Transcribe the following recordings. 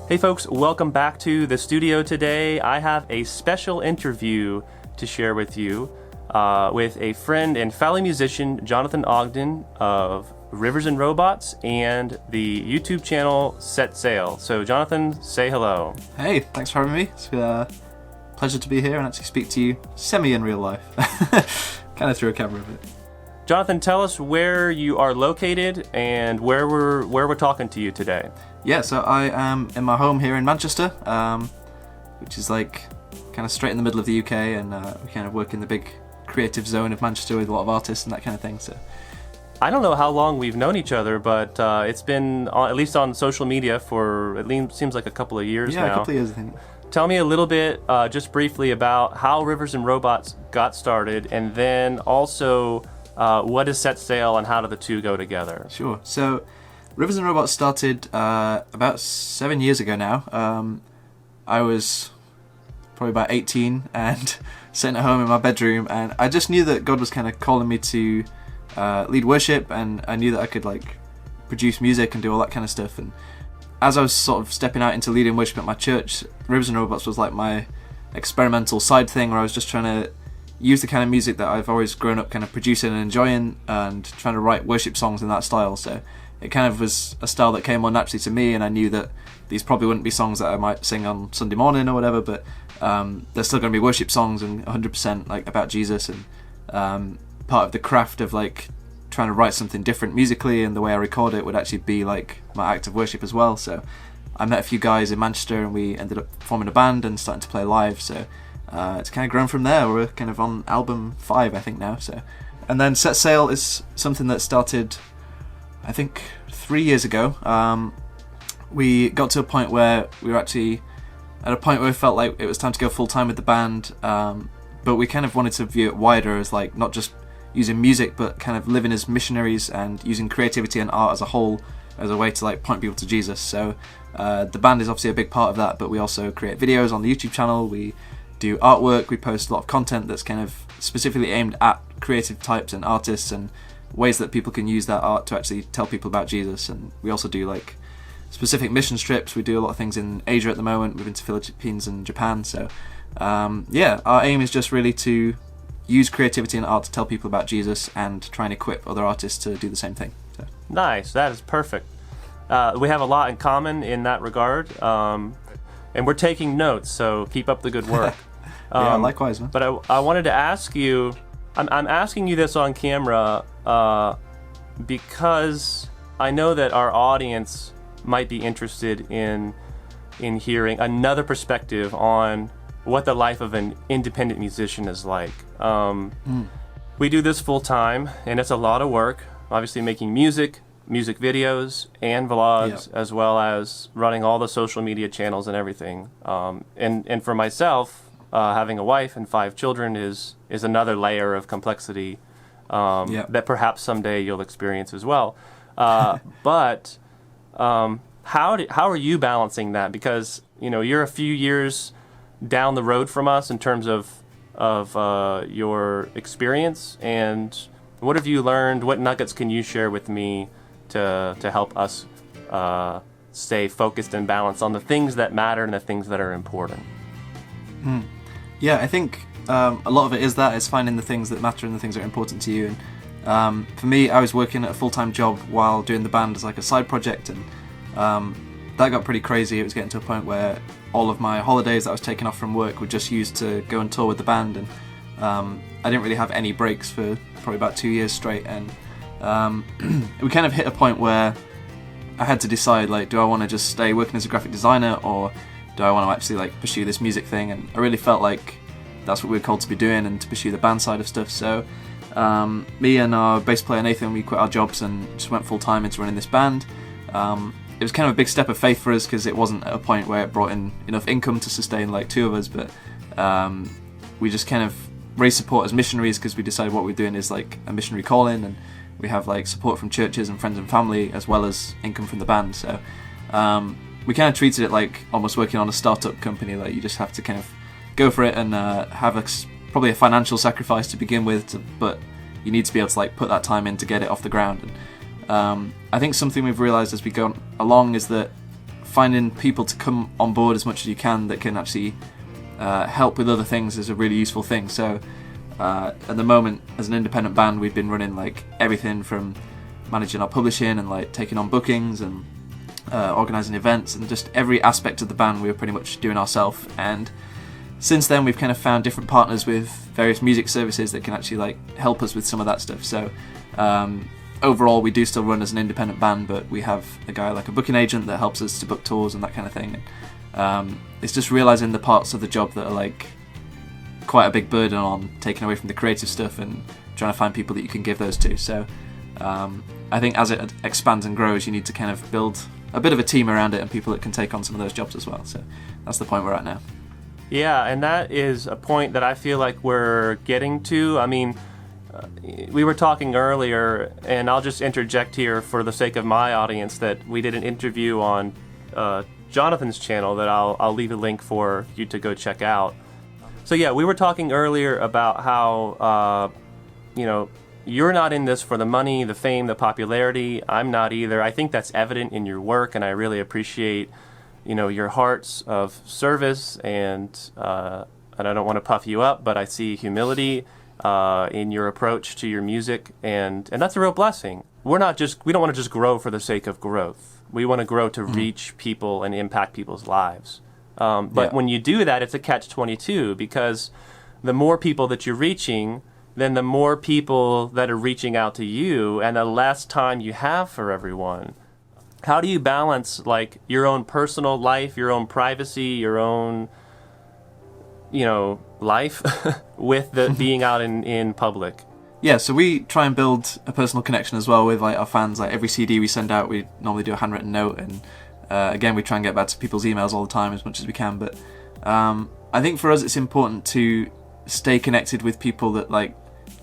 Hey folks, welcome back to the studio today. I have a special interview to share with you with a friend and fellow musician, Jonathan Ogden of Rivers and Robots and the YouTube channel Set Sail. So Jonathan, say hello. Hey, thanks for having me. It's a pleasure to be here and actually speak to you semi in real life. Kind of through a camera a bit. Jonathan, tell us where you are located and where we're talking to you today. Yeah, so I am in my home here in Manchester, which is like kind of straight in the middle of the UK, and we kind of work in the big creative zone of Manchester with a lot of artists and that kind of thing. So I don't know how long we've known each other, but it's been at least on social media for at least seems like a couple of years now. Yeah, a couple of years, I think. Tell me a little bit, just briefly, about how Rivers and Robots got started, and then also what is Set Sail and how do the two go together? Sure. So Rivers and Robots started about 7 years ago now. I was probably about 18 and sitting at home in my bedroom, and I just knew that God was kind of calling me to lead worship, and I knew that I could like produce music and do all that kind of stuff. And as I was sort of stepping out into leading worship at my church, Rivers and Robots was like my experimental side thing where I was just trying to use the kind of music that I've always grown up kind of producing and enjoying, and trying to write worship songs in that style. So it kind of was a style that came more naturally to me, and I knew that these probably wouldn't be songs that I might sing on Sunday morning or whatever, but they're still going to be worship songs and 100% like about Jesus, and part of the craft of like trying to write something different musically, and the way I record it would actually be like my act of worship as well. So I met a few guys in Manchester and we ended up forming a band and starting to play live. So it's kind of grown from there. We're kind of on album 5 I think now. So, and then Set Sail is something that started I think 3 years ago. We got to a point where we were actually at a point where we felt like it was time to go full time with the band, but we kind of wanted to view it wider as like not just using music, but kind of living as missionaries and using creativity and art as a whole as a way to like point people to Jesus. So the band is obviously a big part of that, but we also create videos on the YouTube channel, we do artwork, we post a lot of content that's kind of specifically aimed at creative types and artists and ways that people can use that art to actually tell people about Jesus. And we also do like specific mission trips. We do a lot of things in Asia at the moment. We've been to Philippines and Japan. So yeah, our aim is just really to use creativity and art to tell people about Jesus and try and equip other artists to do the same thing. So. Nice, that is perfect. We have a lot in common in that regard, and we're taking notes, so keep up the good work. Yeah, likewise, man. But I wanted to ask you, I'm asking you this on camera because I know that our audience might be interested in hearing another perspective on what the life of an independent musician is like. We do this full time, and it's a lot of work. Obviously, making music videos, and vlogs, as well as running all the social media channels and everything. And for myself, having a wife and 5 children is another layer of complexity that perhaps someday you'll experience as well. But how are you balancing that? Because you're a few years down the road from us in terms of your experience, and what have you learned? What nuggets can you share with me to help us stay focused and balanced on the things that matter and the things that are important? Yeah, I think a lot of it is that it's finding the things that matter and the things that are important to you. And for me, I was working at a full-time job while doing the band as like a side project, and that got pretty crazy. It was getting to a point where all of my holidays that I was taking off from work were just used to go and tour with the band, and I didn't really have any breaks for probably about 2 years straight. And we kind of hit a point where I had to decide, like, do I want to just stay working as a graphic designer, or do I want to actually like pursue this music thing? And I really felt like that's what we were called to be doing, and to pursue the band side of stuff. So me and our bass player Nathan, we quit our jobs and just went full time into running this band. It was kind of a big step of faith for us, because it wasn't at a point where it brought in enough income to sustain like 2 of us, but we just kind of raised support as missionaries, because we decided what we're doing is like a missionary calling, and we have like support from churches and friends and family as well as income from the band. So we kind of treated it like almost working on a startup company. Like, you just have to kind of go for it and have probably a financial sacrifice to begin with, but you need to be able to like put that time in to get it off the ground. And I think something we've realised as we go along is that finding people to come on board as much as you can that can actually help with other things is a really useful thing. So at the moment, as an independent band, we've been running like everything from managing our publishing and like taking on bookings and organising events, and just every aspect of the band we were pretty much doing ourselves. And since then, we've kind of found different partners with various music services that can actually like help us with some of that stuff. So overall, we do still run as an independent band, but we have a guy like a booking agent that helps us to book tours and that kind of thing. And it's just realising the parts of the job that are like quite a big burden on, taking away from the creative stuff and trying to find people that you can give those to. So I think as it expands and grows, you need to kind of build a bit of a team around it and people that can take on some of those jobs as well. So that's the point we're at now. Yeah, and that is a point that I feel like we're getting to. I mean, we were talking earlier, and I'll just interject here for the sake of my audience, that we did an interview on Jonathan's channel that I'll leave a link for you to go check out. So yeah, we were talking earlier about how, you're not in this for the money, the fame, the popularity. I'm not either. I think that's evident in your work, and I really appreciate, your hearts of service, and I don't want to puff you up, but I see humility in your approach to your music, and that's a real blessing. We don't want to just grow for the sake of growth. We want to grow to reach people and impact people's lives. But when you do that, it's a catch-22, because the more people that you're reaching, then the more people that are reaching out to you, and the less time you have for everyone. How do you balance like your own personal life, your own privacy, your own, life with the being out in public? Yeah, so we try and build a personal connection as well with like our fans. Like every CD we send out, we normally do a handwritten note, and again, we try and get back to people's emails all the time as much as we can. But I think for us, it's important to stay connected with people that like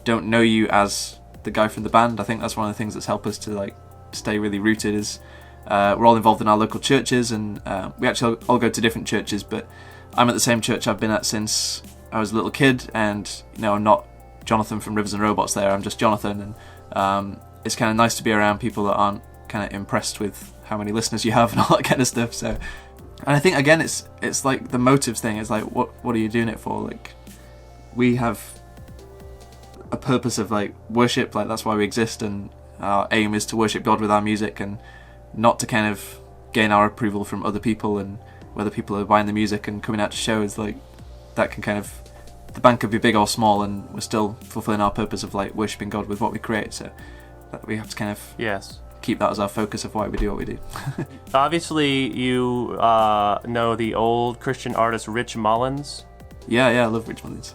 don't know you as the guy from the band. I think that's one of the things that's helped us to like stay really rooted. Is we're all involved in our local churches, and we actually all go to different churches, but I'm at the same church I've been at since I was a little kid, and I'm not Jonathan from Rivers and Robots there, I'm just Jonathan, and it's kind of nice to be around people that aren't kind of impressed with how many listeners you have and all that kind of stuff. So, and I think again, it's like the motives thing. It's like, what are you doing it for? Like, we have a purpose of like worship, like that's why we exist, and our aim is to worship God with our music, and not to kind of gain our approval from other people, and whether people are buying the music and coming out to shows, like that can kind of, the band could be big or small, and we're still fulfilling our purpose of like worshipping God with what we create. So that we have to kind of keep that as our focus of why we do what we do. Obviously, you know the old Christian artist Rich Mullins. Yeah, I love Rich Mullins.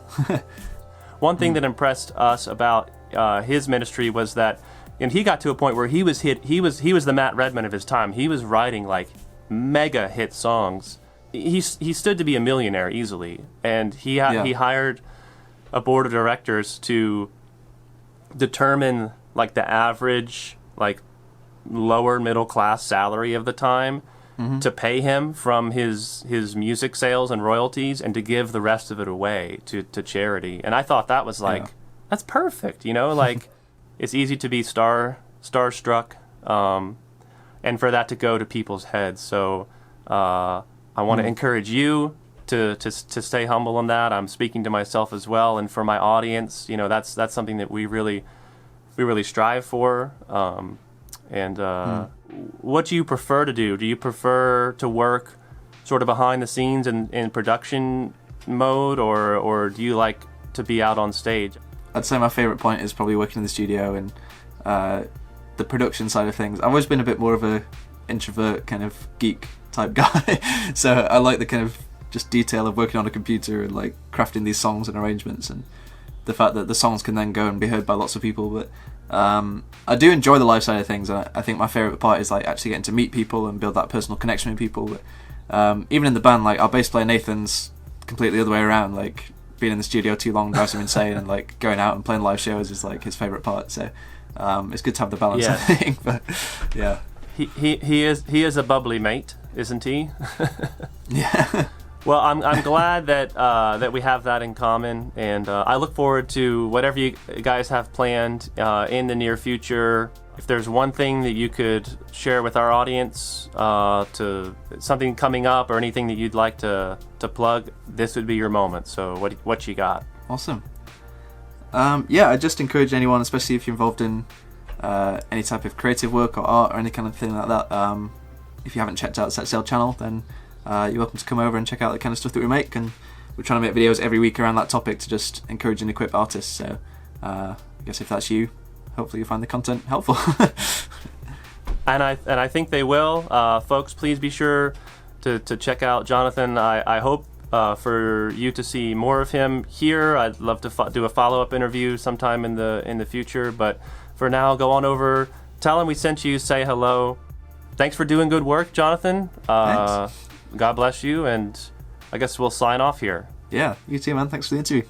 One thing that impressed us about his ministry was that, and he got to a point where he was the Matt Redman of his time. He was writing like mega hit songs. He stood to be a millionaire easily, and he hired a board of directors to determine like the average like lower middle class salary of the time, to pay him from his music sales and royalties, and to give the rest of it away to charity. And I thought that was like that's perfect, like it's easy to be starstruck, and for that to go to people's heads. So I want to encourage you to stay humble in that. I'm speaking to myself as well, and for my audience, that's something that we really strive for. What do you prefer to do? Do you prefer to work sort of behind the scenes in production mode, or do you like to be out on stage? I'd say my favourite point is probably working in the studio and the production side of things. I've always been a bit more of a introvert kind of geek type guy, so I like the kind of just detail of working on a computer and like crafting these songs and arrangements, and the fact that the songs can then go and be heard by lots of people. But I do enjoy the live side of things, and I think my favourite part is like actually getting to meet people and build that personal connection with people. But even in the band, like our bass player Nathan's completely the other way around. Like being in the studio too long drives him insane, and like going out and playing live shows is like his favourite part. So it's good to have the balance, I think. But yeah, he is a bubbly mate, isn't he? Yeah. Well, I'm glad that we have that in common, and I look forward to whatever you guys have planned in the near future. if there's one thing that you could share with our audience, to something coming up or anything that you'd like to plug, this would be your moment. So what you got? Awesome. Yeah, I just encourage anyone, especially if you're involved in any type of creative work or art or any kind of thing like that. If you haven't checked out the Set Sail channel, then you're welcome to come over and check out the kind of stuff that we make. And we're trying to make videos every week around that topic to just encourage and equip artists. So I guess if that's you, hopefully you'll find the content helpful. And I think they will. Folks, please be sure to check out Jonathan. I hope for you to see more of him here. I'd love to do a follow-up interview sometime in the future. But for now, go on over, tell him we sent you, say hello. Thanks for doing good work, Jonathan. Thanks. God bless you, and I guess we'll sign off here. Yeah, you too, man. Thanks for the interview.